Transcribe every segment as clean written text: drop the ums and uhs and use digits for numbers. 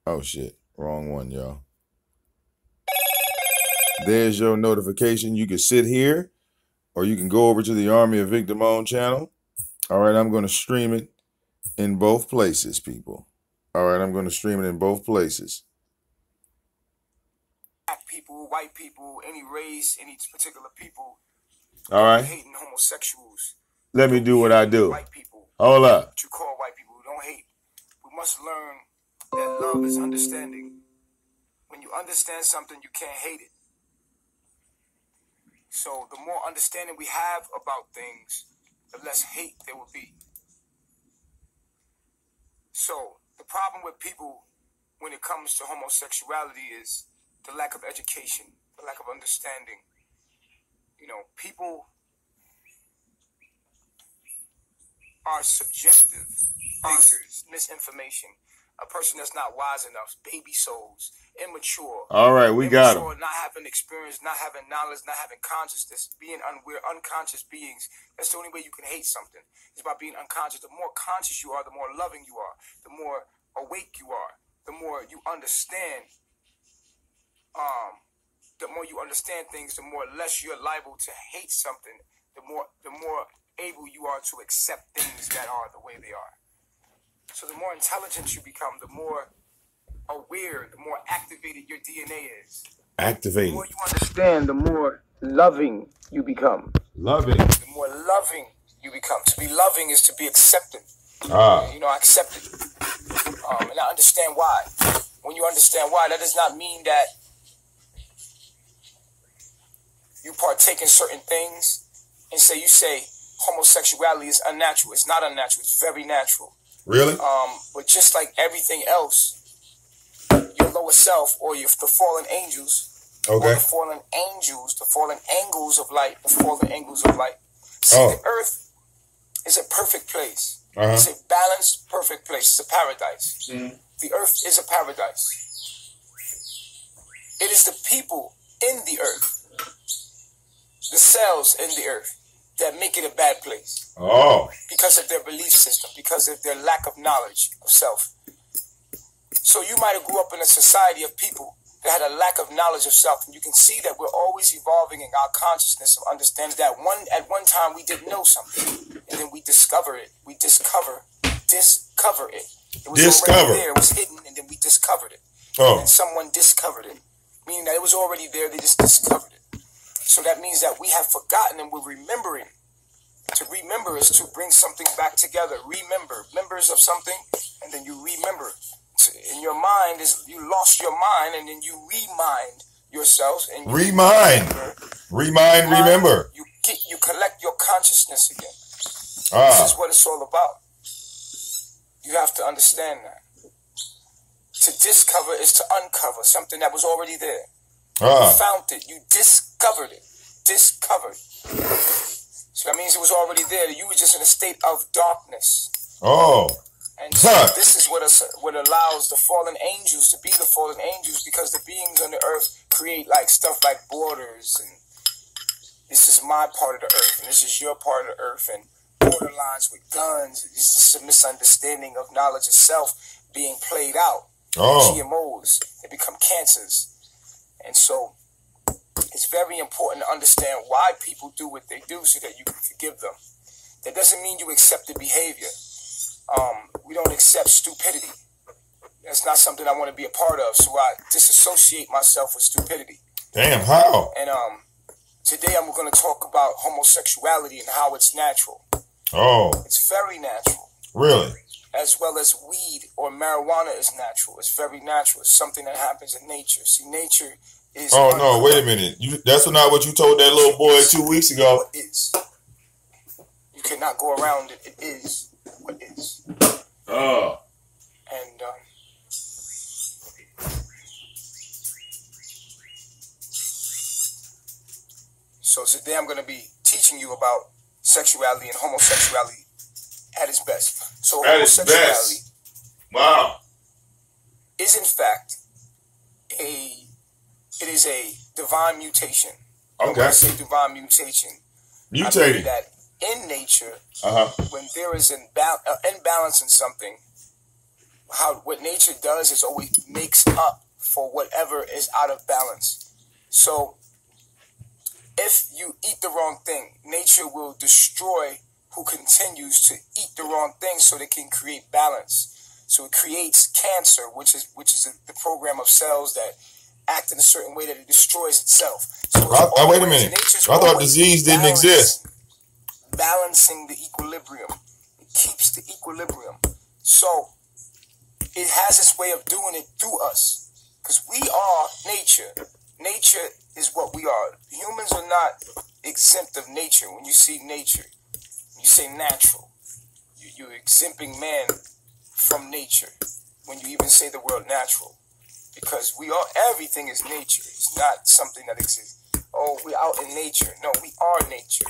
Oh shit, wrong one, y'all. There's your notification. You can sit here or you can go over to the Army of Vic Damone channel. All right, I'm going to stream it in both places, people. All right, I'm going to stream it in both places. Black people, white people, any race, any particular people. All right. Hating homosexuals. Let me do what I do. White people. Hold up. What you call white people. Don't hate. We must learn that love is understanding. When you understand something, you can't hate it. So the more understanding we have about things, the less hate there will be. So the problem with people when it comes to homosexuality is the lack of education, the lack of understanding. You know, people are subjective thinkers, misinformation. A person that's not wise enough, baby souls, immature. All right, we got him. Not having experience, not having knowledge, not having consciousness, we're unconscious beings. That's the only way you can hate something. It's by being unconscious. The more conscious you are, the more loving you are, the more awake you are, the more you understand. The more you understand things, the more less you're liable to hate something. The more able you are to accept things that are the way they are. So the more intelligent you become, the more aware, the more activated your DNA is. Activated. The more you understand, the more loving you become. Loving. The more loving you become. To be loving is to be accepted. Ah. You know, accepted. And I understand why. When you understand why, that does not mean that you partake in certain things and you say homosexuality is unnatural. It's not unnatural. It's very natural. Really? But just like everything else, your lower self or the fallen angels, okay, or the fallen angels, the fallen angles of light, the fallen angles of light. See, the earth is a perfect place. It's a balanced, perfect place. It's a paradise. The earth is a paradise. It is the people in the earth, the cells in the earth, that make it a bad place. Because of their belief system, because of their lack of knowledge of self. So you might have grew up in a society of people that had a lack of knowledge of self, and you can see that we're always evolving in our consciousness of understanding that at one time we didn't know something, and then we discover it. We discover it. It was already there. It was hidden, and then we discovered it. And someone discovered it, meaning that it was already there. They just discovered it. So that means that we have forgotten and we're remembering. To remember is to bring something back together. Remember, members of something, and then you remember. In your mind is you lost your mind, and then you remind yourselves. And you remember. You collect your consciousness again. This is what it's all about. You have to understand that. To discover is to uncover something that was already there. You found it. You discovered it. Discovered. So that means it was already there. You were just in a state of darkness. And so this is what allows the fallen angels to be the fallen angels, because the beings on the earth create like stuff like borders, and this is my part of the earth and this is your part of the earth, and border lines with guns. This is a misunderstanding of knowledge of self being played out. GMOs, they become cancers. And so it's very important to understand why people do what they do so that you can forgive them. That doesn't mean you accept the behavior. We don't accept stupidity. That's not something I want to be a part of, so I disassociate myself with stupidity. Damn, how? And today I'm going to talk about homosexuality and how it's natural. It's very natural. Really? As well as weed or marijuana is natural. It's very natural. It's something that happens in nature. See, nature is... no, wait a minute. That's not what you told that little boy 2 weeks ago. It is. You cannot go around it. It is what is. And so today I'm going to be teaching you about sexuality and homosexuality at its best. So homosexuality, wow, is in fact it is a divine mutation. Okay. When I say divine mutation, mutating. I mean that in nature, when there is an imbalance in something, what nature does is always makes up for whatever is out of balance. So if you eat the wrong thing, nature will destroy who continues to eat the wrong thing so they can create balance. So it creates cancer, which is the program of cells that act in a certain way that it destroys itself. So wait a minute. I thought disease didn't exist. Balancing the equilibrium. It keeps the equilibrium. So it has its way of doing it through us. Because we are nature. Nature is what we are. Humans are not exempt of nature. When you see nature, you say natural. You're exempting man from nature. When you even say the word natural. Because everything is nature. It's not something that exists. Oh, we're out in nature. No, we are nature.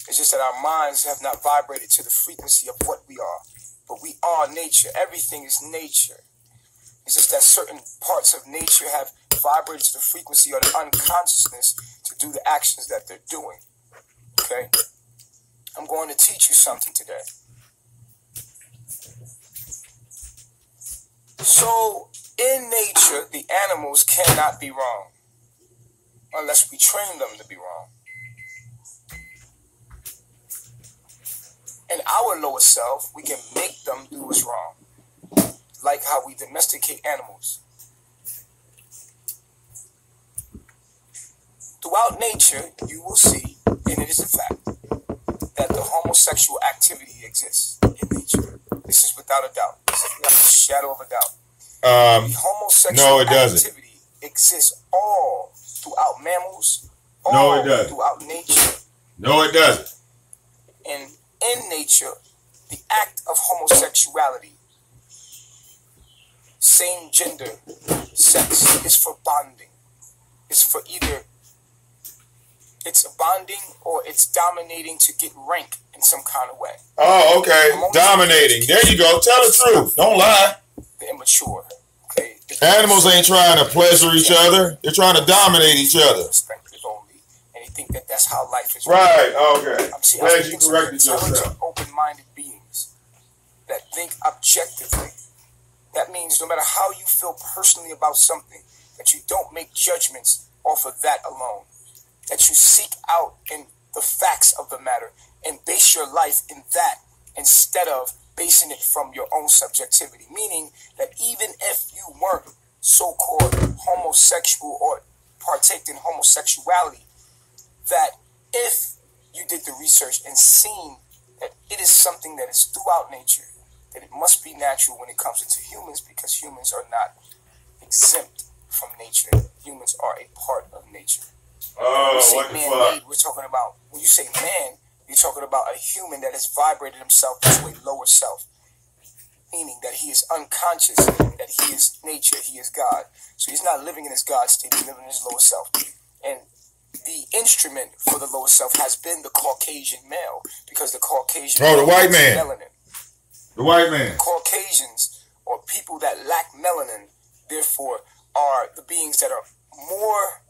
It's just that our minds have not vibrated to the frequency of what we are. But we are nature. Everything is nature. It's just that certain parts of nature have vibrated to the frequency or the unconsciousness to do the actions that they're doing. Okay? I'm going to teach you something today. So, in nature, the animals cannot be wrong unless we train them to be wrong. In our lower self, we can make them do what's wrong. Like how we domesticate animals. Throughout nature, you will see, and it is a fact, that the homosexual activity exists in nature. This is without a doubt. This is without a shadow of a doubt. The homosexual activity exists all throughout mammals, all throughout nature. No, it doesn't. And in nature, the act of homosexuality, same gender, sex, is for bonding. It's for either it's bonding or it's dominating to get rank in some kind of way. Oh, okay. Dominating. There you go. Tell the truth. Don't lie. The immature. Okay. Animals ain't trying to pleasure each other. They're trying to dominate each other. Perspective only. And they think that that's how life is. Right. Okay. I'm glad you corrected yourself. Open-minded beings that think objectively. That means no matter how you feel personally about something, that you don't make judgments off of that alone. That you seek out in the facts of the matter and base your life in that instead of basing it from your own subjectivity. Meaning that even if you weren't so-called homosexual or partaked in homosexuality, that if you did the research and seen that it is something that is throughout nature, that it must be natural when it comes into humans, because humans are not exempt from nature. Humans are a part of nature. What the fuck? We're talking about, when you say man, you're talking about a human that has vibrated himself into a lower self. Meaning that he is unconscious, that he is nature, he is God. So he's not living in his God state, he's living in his lower self. And the instrument for the lower self has been the Caucasian male, because the Caucasian the white man. Melanin. The white man. The Caucasians, or people that lack melanin, therefore, are the beings that are more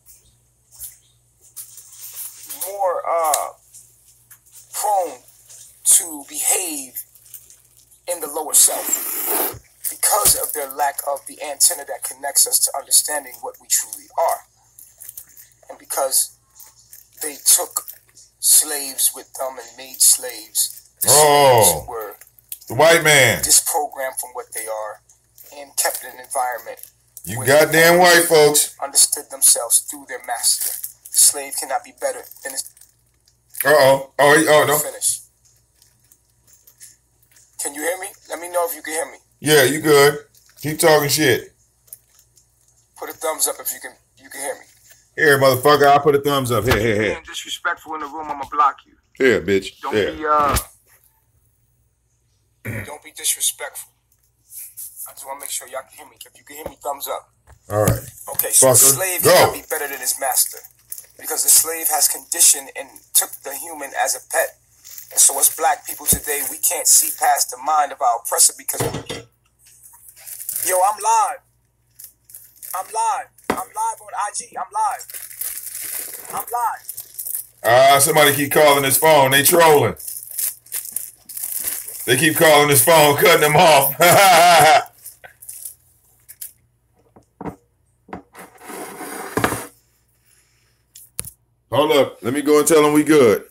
prone to behave in the lower self because of their lack of the antenna that connects us to understanding what we truly are. And because they took slaves with them and made slaves, the slaves were the white man disprogrammed from what they are and kept in an environment. You goddamn white folks understood themselves through their master. The slave cannot be better than his. No. Finish. Can you hear me? Let me know if you can hear me. Yeah, you good. Keep talking shit. Put a thumbs up if you can hear me. Here, motherfucker, I'll put a thumbs up. Here. Being disrespectful in the room, I'ma block you. Here, bitch. Don't be disrespectful. I just want to make sure y'all can hear me. If you can hear me, thumbs up. All right. Okay, so the slave cannot be better than his master, because the slave has conditioned and took the human as a pet. And so as black people today, we can't see past the mind of our oppressor because I'm live. I'm live on IG. I'm live. Somebody keep calling his phone. They trolling. They keep calling his phone, cutting him off. Hold up. Let me go and tell them we good.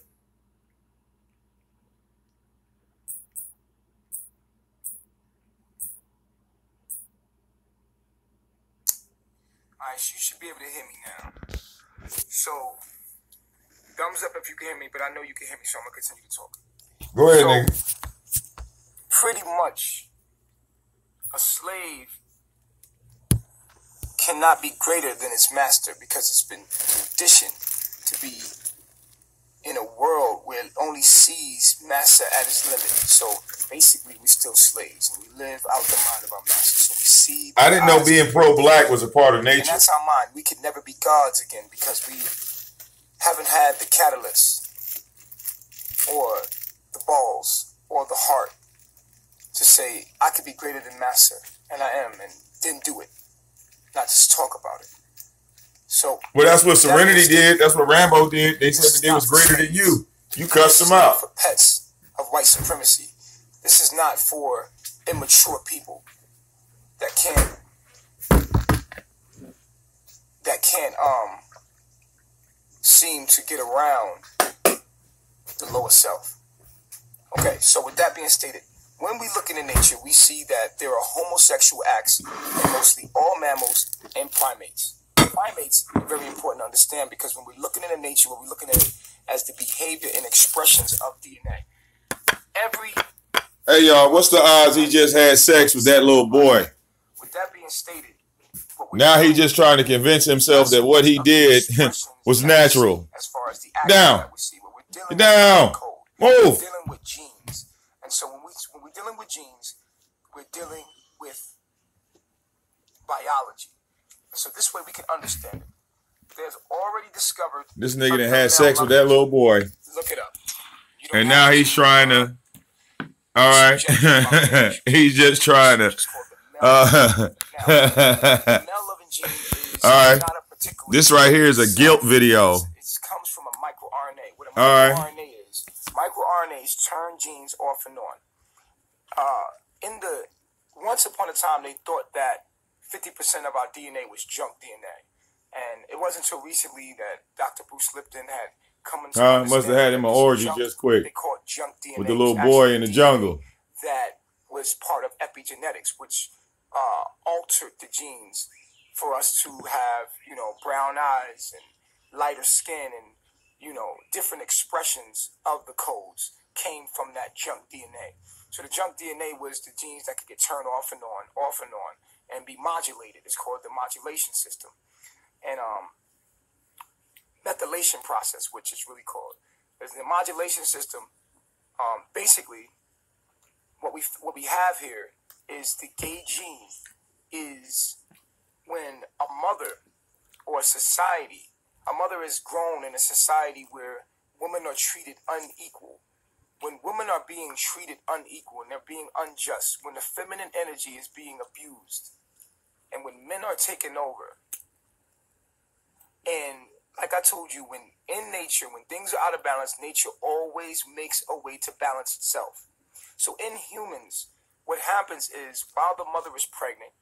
Alright, so you should be able to hear me now. So, thumbs up if you can hear me, but I know you can hear me, so I'm going to continue to talk. Go ahead, nigga. Pretty much, a slave cannot be greater than its master because it's been conditioned to be in a world where it only sees master at its limit. So basically, we're still slaves, and we live out the mind of our master. So we see. I didn't know being pro-black was a part of nature. And that's our mind. We could never be gods again because we haven't had the catalyst or the balls or the heart to say, I could be greater than master, and I am, and didn't do it. Not just talk about it. So, well, that's what Serenity did. That's what Rambo did. They said that they was greater than you. You cussed them out. For pets of white supremacy. This is not for immature people that can't seem to get around the lower self. Okay, so with that being stated, when we look into nature, we see that there are homosexual acts in mostly all mammals and primates. Primates are very important to understand because when we're looking into nature, we're looking at it as the behavior and expressions of DNA. Hey, y'all, what's the odds he just had sex with that little boy? With that being stated, now he's just trying to convince himself that what he did was natural. As far as the down. Get down. Move. We're dealing with genes. And so when we're dealing with genes, we're dealing with biology. And so this way we can understand it. There's already discovered. This nigga that had sex with that little boy. Look it up. And now he's trying to. All right. He's just trying to. All right. This right here is a guilt video. It comes from a microRNA. What a microRNA is, microRNAs turn genes off and on. Once upon a time, they thought that 50% of our DNA was junk DNA. And it wasn't until recently that Dr. Bruce Lipton had come into must have had him an orgy just quick. They call it junk DNA. With the little boy in the jungle. That was part of epigenetics, which altered the genes for us to have, brown eyes and lighter skin and, different expressions of the codes came from that junk DNA. So the junk DNA was the genes that could get turned off and on, and be modulated. It's called the modulation system. And methylation process, which is really called. There's the modulation system. Basically, what we have here is the gay gene is when a mother or a society, a mother is grown in a society where women are treated unequal. When women are being treated unequal and they're being unjust, when the feminine energy is being abused, and when men are taken over, and like I told you, when in nature, when things are out of balance, nature always makes a way to balance itself. So in humans, what happens is while the mother is pregnant,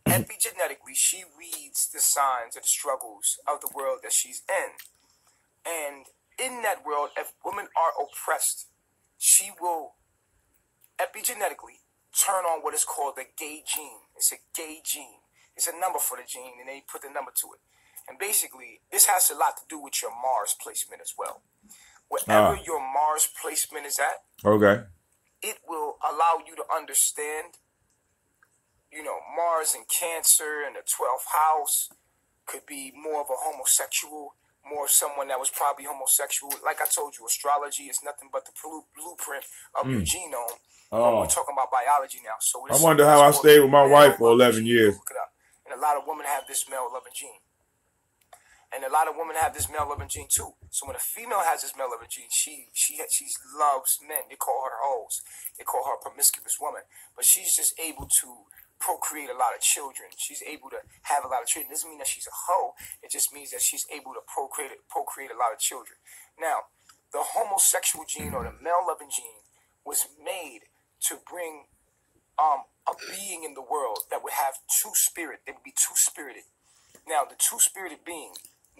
epigenetically, she reads the signs and the struggles of the world that she's in. And in that world, if women are oppressed, she will epigenetically turn on what is called the gay gene. It's a gay gene. It's a number for the gene, and they put the number to it. And basically, this has a lot to do with your Mars placement as well. Wherever your Mars placement is at, okay, it will allow you to understand, Mars and Cancer and the 12th house could be more of a homosexual, more someone that was probably homosexual. Like I told you, astrology is nothing but the blueprint of your genome. We're talking about biology now. So I wonder how I stayed with my wife for 11 years. Look it up. And a lot of women have this male-loving gene. And a lot of women have this male-loving gene too. So when a female has this male-loving gene, she loves men. They call her hoes. They call her a promiscuous woman. But she's just able to procreate a lot of children. She's able to have a lot of children. It doesn't mean that she's a hoe. It just means that she's able to procreate a lot of children. Now, the homosexual gene or the male-loving gene was made to bring a being in the world that would have two spirit. They would be two-spirited. Now, the two-spirited being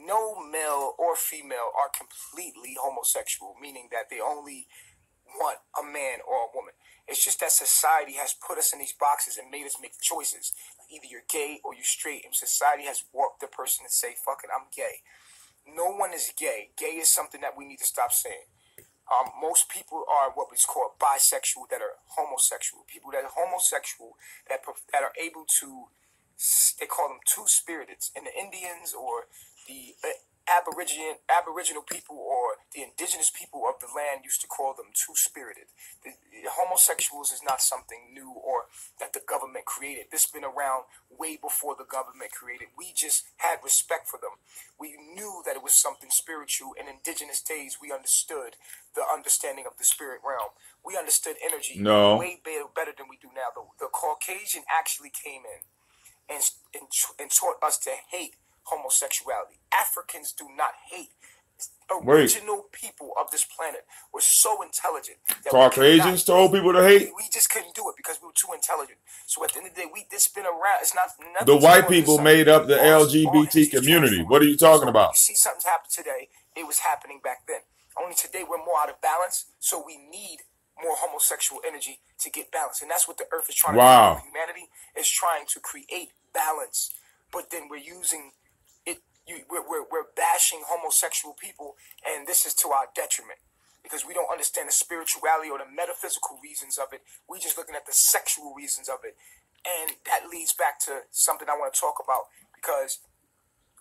no male or female are completely homosexual, meaning that they only want a man or a woman. It's just that society has put us in these boxes and made us make choices. Either you're gay or you're straight, and society has warped the person to say, fuck it, I'm gay. No one is gay. Gay is something that we need to stop saying. Most people are what is called bisexual that are homosexual. People that are homosexual that are able to, they call them two-spirited. And the Indians or the Aboriginal people or the indigenous people of the land used to call them two-spirited. The homosexuals is not something new or that the government created. This has been around way before the government created. We just had respect for them. We knew that it was something spiritual. In indigenous days, we understood the understanding of the spirit realm. We understood energy way better than we do now. The Caucasian actually came in and taught us to hate homosexuality. Africans do not hate. Original people of this planet were so intelligent that Caucasians told people to hate. We just couldn't do it because we were too intelligent. So at the end of the day, this been around. It's not the white people made up the LGBT community. What are you talking about? You see something's happened today. It was happening back then. Only today we're more out of balance, so we need more homosexual energy to get balance, and that's what the earth is trying to do. Humanity is trying to create balance, but then we're using it. We're bashing homosexual people, and this is to our detriment because we don't understand the spirituality or the metaphysical reasons of it. We're just looking at the sexual reasons of it, and that leads back to something I want to talk about because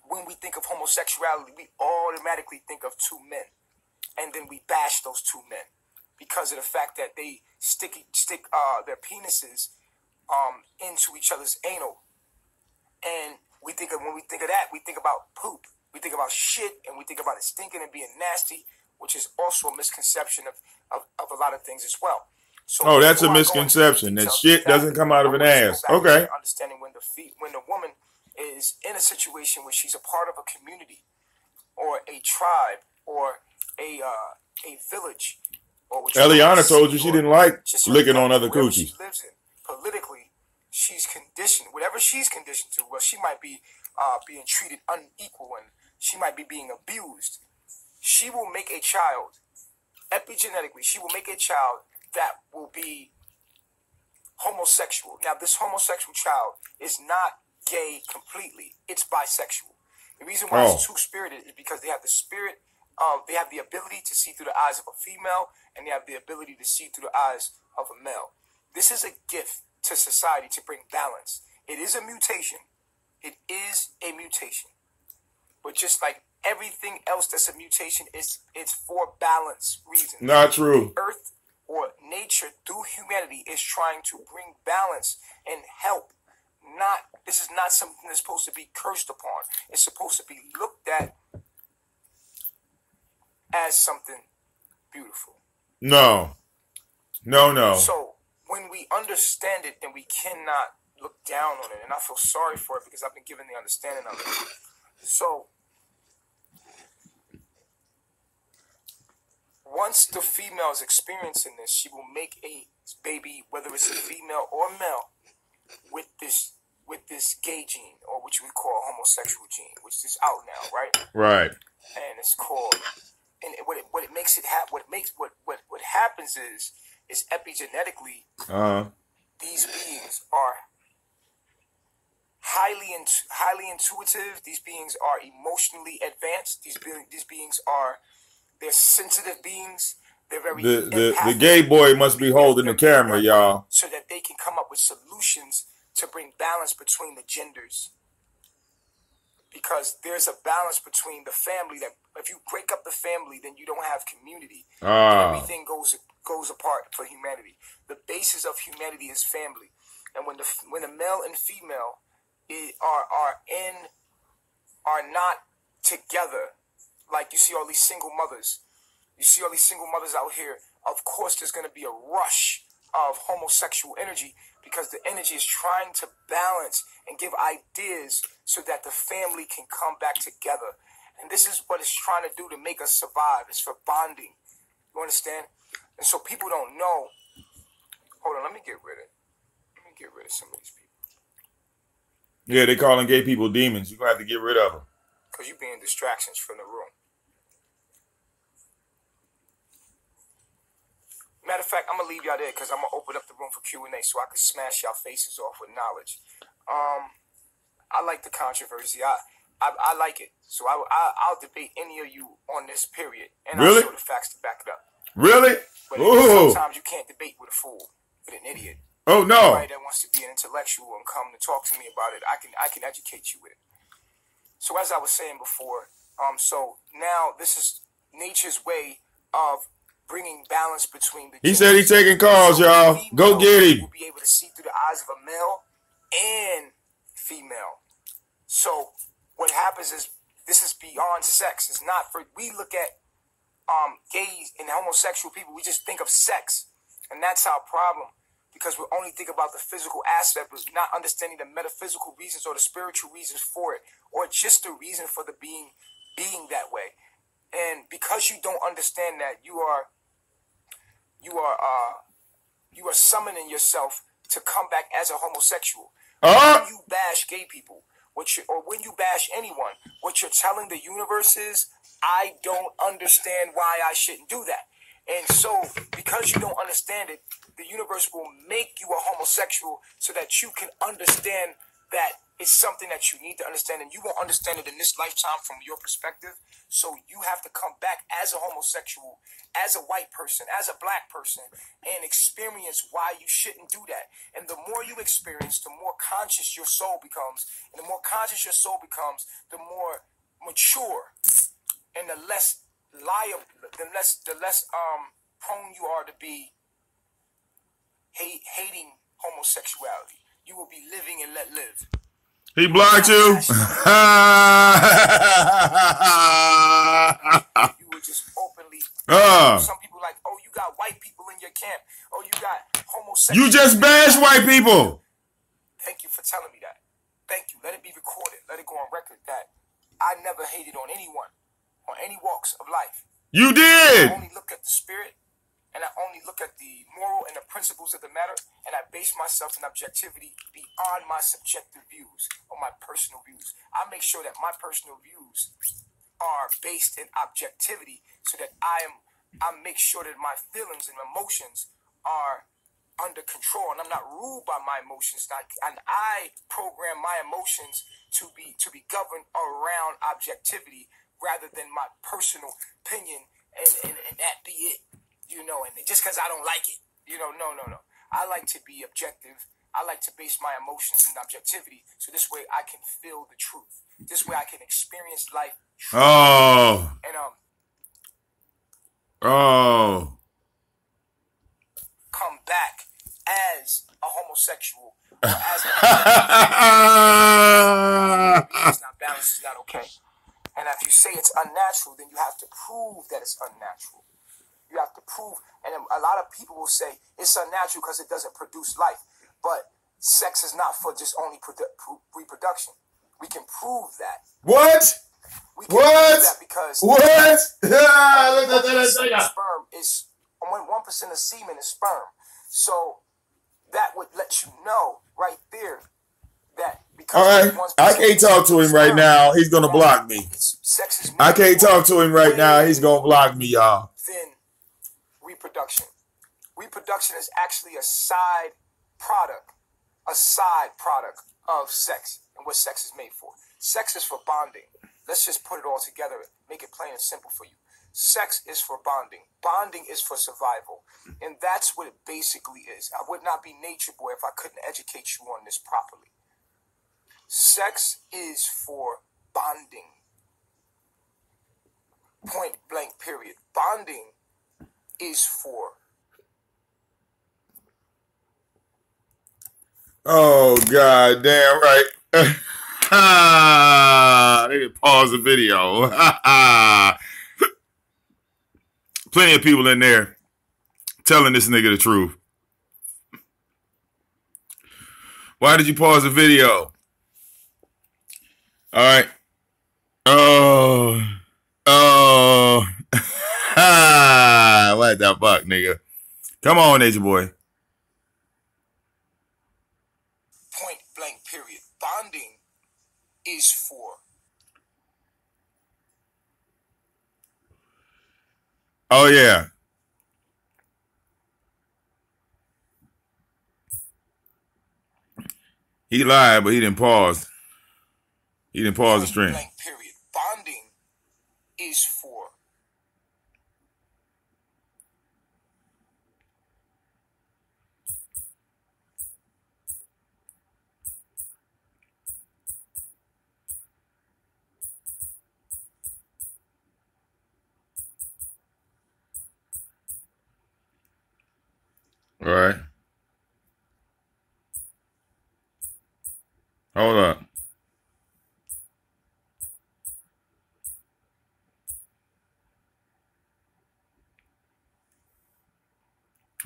when we think of homosexuality, we automatically think of two men, and then we bash those two men because of the fact that they stick their penises into each other's anal. And when we think of that, we think about poop. We think about shit, and we think about it stinking and being nasty, which is also a misconception of a lot of things as well. So that's a misconception. That shit doesn't come out of an ass. Okay. Understanding when the woman is in a situation where she's a part of a community or a tribe or a village. Eliana told you she didn't like licking on other coochies. She lives in politically, she's conditioned. Whatever she's conditioned to, well, she might be being treated unequal and she might be being abused. She will make a child epigenetically. She will make a child that will be homosexual. Now, this homosexual child is not gay completely. It's bisexual. The reason why it's two-spirited is because they have the spirit. They have the ability to see through the eyes of a female, and they have the ability to see through the eyes of a male. This is a gift to society to bring balance. It is a mutation. It is a mutation. But just like everything else that's a mutation, it's for balance reasons. Not true. The earth or nature through humanity is trying to bring balance and help. This is not something that's supposed to be cursed upon. It's supposed to be looked at as something beautiful. No. So when we understand it, then we cannot look down on it. And I feel sorry for it because I've been given the understanding of it. So once the female is experiencing this, she will make a baby, whether it's a female or male, with this gay gene, or what you would call a homosexual gene, which is out now, right? Right. And it's called. And what happens is epigenetically, these beings are highly intuitive. These beings are emotionally advanced. These beings they're sensitive beings. They're very the gay boy must be holding the camera, y'all, so that they can come up with solutions to bring balance between the genders. Because there's a balance between the family that if you break up the family, then you don't have community. Everything goes apart for humanity. The basis of humanity is family, and when the male and female are not together, like you see all these single mothers. You see all these single mothers out here. Of course, there's going to be a rush of homosexual energy because the energy is trying to balance and give ideas so that the family can come back together. And this is what it's trying to do to make us survive. It's for bonding. You understand? And so people don't know. Hold on, let me get rid of some of these people. Yeah, they calling gay people demons. You're going to have to get rid of them. because you being distractions from the room. Matter of fact, I'm going to leave y'all there because I'm going to open up the room for Q&A so I can smash y'all faces off with knowledge. I like the controversy. I like it. So I'll debate any of you on this period. And really? I'll show the facts to back it up. Really? But sometimes you can't debate with a fool, with an idiot. Oh, no. Somebody that wants to be an intellectual and come to talk to me about it, I can educate you with it. So as I was saying before, so now this is nature's way of bringing balance between the He said he's taking calls, y'all. Go get him. You'll be able to see through the eyes of a male and female. So what happens is this is beyond sex. It's not for, we look at gays and homosexual people, we just think of sex. And that's our problem. Because we only think about the physical aspect, but not understanding the metaphysical reasons or the spiritual reasons for it, or just the reason for the being that way. And because you don't understand that, you are summoning yourself to come back as a homosexual. When you bash gay people, or when you bash anyone, what you're telling the universe is, I don't understand why I shouldn't do that. And so, because you don't understand it, the universe will make you a homosexual so that you can understand that it's something that you need to understand, and you won't understand it in this lifetime from your perspective. So you have to come back as a homosexual, as a white person, as a black person, and experience why you shouldn't do that. And the more you experience, the more conscious your soul becomes. And the more conscious your soul becomes, the more mature and the less liable, the less prone you are to be hating homosexuality. You will be living and let live. He blocked you. You will just openly. Some people like, oh, you got white people in your camp. Oh, you got homosexuals. You just bash white people. Thank you for telling me that. Thank you. Let it be recorded. Let it go on record that I never hated on anyone, on any walks of life. You did. I only look at the spirit, and I only look at the moral and the principles of the matter, and I base myself in objectivity beyond my subjective views or my personal views. I make sure that my personal views are based in objectivity so that I make sure that my feelings and emotions are under control, and I'm not ruled by my emotions. And I program my emotions to be governed around objectivity rather than my personal opinion, and that be it. And just because I don't like it, no. I like to be objective. I like to base my emotions in objectivity, so this way I can feel the truth. This way I can experience life. Oh. And come back as a homosexual or as a it's not balanced, it's not okay. And if you say it's unnatural, then you have to prove that it's unnatural. You have to prove, and a lot of people will say it's unnatural because it doesn't produce life. But sex is not for just only reproduction. We can prove that. What? We can prove that because what? 1% of semen is sperm. So that would let you know right there that because all right, I can't talk to him right now. He's gonna block me. I can't talk to him right now. He's gonna block me, y'all. Then reproduction. Reproduction is actually a side product of sex and what sex is made for. Sex is for bonding. Let's just put it all together, make it plain and simple for you. Sex is for bonding. Bonding is for survival. And that's what it basically is. I would not be Nature Boy if I couldn't educate you on this properly. Sex is for bonding. Point blank, period. Bonding is for... Oh, God damn right. They didn't pause the video. Plenty of people in there telling this nigga the truth. Why did you pause the video? All right. Oh. What the fuck, nigga? Come on, Nature Boy. Point blank, period. Bonding is for Oh, yeah. He lied, but he didn't pause. He didn't pause the stream. Blank period. Bonding is for All right. Hold up.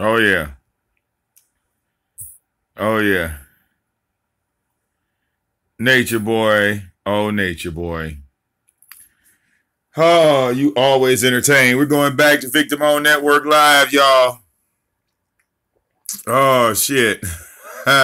Oh, yeah. Oh, yeah. Nature boy. Oh, nature boy. Oh, you always entertain. We're going back to Victim On Network Live, y'all. Oh, shit.